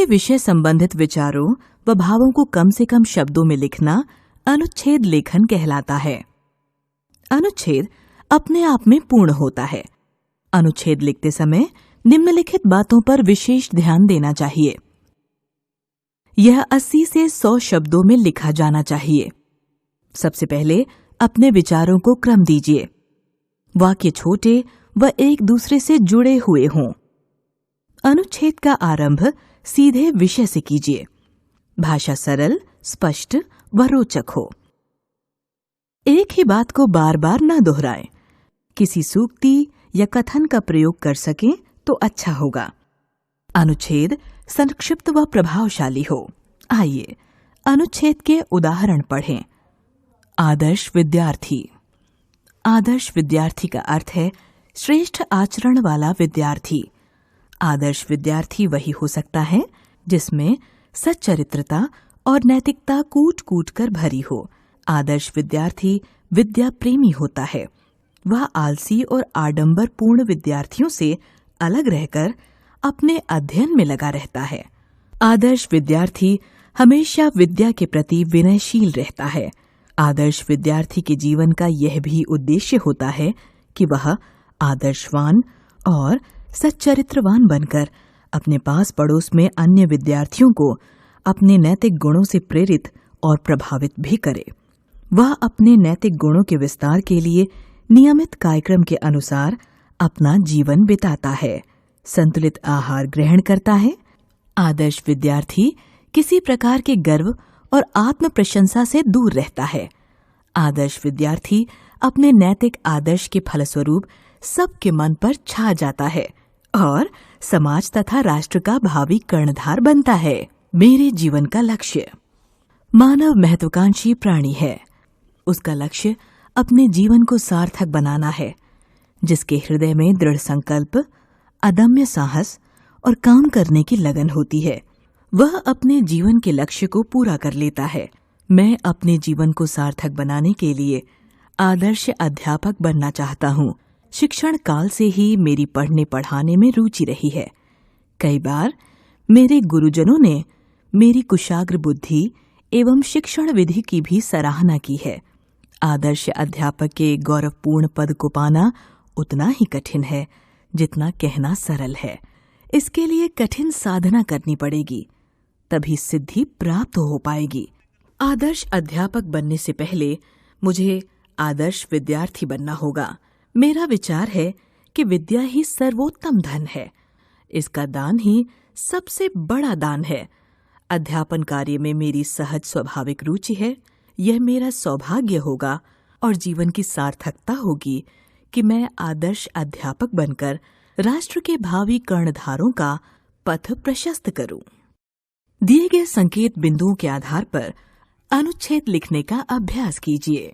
किसी विषय संबंधित विचारों व भावों को कम से कम शब्दों में लिखना अनुच्छेद लेखन कहलाता है। अनुच्छेद अपने आप में पूर्ण होता है। अनुच्छेद लिखते समय निम्नलिखित बातों पर विशेष ध्यान देना चाहिए। यह 80 से 100 शब्दों में लिखा जाना चाहिए। सबसे पहले अपने विचारों को क्रम दीजिए। वाक्य छोटे व एक दूसरे से जुड़े हुए हों। अनुच्छेद का आरंभ सीधे विषय से कीजिए। भाषा सरल, स्पष्ट व रोचक हो। एक ही बात को बार बार न दोहराएं। किसी सूक्ति या कथन का प्रयोग कर सकें तो अच्छा होगा। अनुच्छेद संक्षिप्त व प्रभावशाली हो। आइए अनुच्छेद के उदाहरण पढ़ें। आदर्श विद्यार्थी। आदर्श विद्यार्थी का अर्थ है श्रेष्ठ आचरण वाला विद्यार्थी। आदर्श विद्यार्थी वही हो सकता है जिसमें सच्चरित्रता और नैतिकता कूट कूट कर भरी हो। आदर्श विद्यार्थी विद्या प्रेमी होता है। वह आलसी और आडंबरपूर्ण विद्यार्थियों से अलग रहकर अपने अध्ययन में लगा रहता है। आदर्श विद्यार्थी हमेशा विद्या के प्रति विनयशील रहता है। आदर्श विद्यार्थी के जीवन का यह भी उद्देश्य होता है कि वह आदर्शवान और सच्चरित्रवान बनकर अपने पास पड़ोस में अन्य विद्यार्थियों को अपने नैतिक गुणों से प्रेरित और प्रभावित भी करे। वह अपने नैतिक गुणों के विस्तार के लिए नियमित कार्यक्रम के अनुसार अपना जीवन बिताता है। संतुलित आहार ग्रहण करता है। आदर्श विद्यार्थी किसी प्रकार के गर्व और आत्म प्रशंसा से दूर रहता है। आदर्श विद्यार्थी अपने नैतिक आदर्श के फलस्वरूप सबके मन पर छा जाता है और समाज तथा राष्ट्र का भावी कर्णधार बनता है। मेरे जीवन का लक्ष्य। मानव महत्वाकांक्षी प्राणी है। उसका लक्ष्य अपने जीवन को सार्थक बनाना है। जिसके हृदय में दृढ़ संकल्प, अदम्य साहस और काम करने की लगन होती है, वह अपने जीवन के लक्ष्य को पूरा कर लेता है। मैं अपने जीवन को सार्थक बनाने के लिए आदर्श अध्यापक बनना चाहता हूँ। शिक्षण काल से ही मेरी पढ़ने पढ़ाने में रुचि रही है। कई बार मेरे गुरुजनों ने मेरी कुशाग्र बुद्धि एवं शिक्षण विधि की भी सराहना की है। आदर्श अध्यापक के गौरवपूर्ण पद को पाना उतना ही कठिन है जितना कहना सरल है। इसके लिए कठिन साधना करनी पड़ेगी, तभी सिद्धि प्राप्त हो पाएगी। आदर्श अध्यापक बनने से पहले मुझे आदर्श विद्यार्थी बनना होगा। मेरा विचार है कि विद्या ही सर्वोत्तम धन है। इसका दान ही सबसे बड़ा दान है। अध्यापन कार्य में मेरी सहज स्वाभाविक रुचि है। यह मेरा सौभाग्य होगा और जीवन की सार्थकता होगी कि मैं आदर्श अध्यापक बनकर राष्ट्र के भावी कर्णधारों का पथ प्रशस्त करूं। दिए गए संकेत बिंदुओं के आधार पर अनुच्छेद लिखने का अभ्यास कीजिए।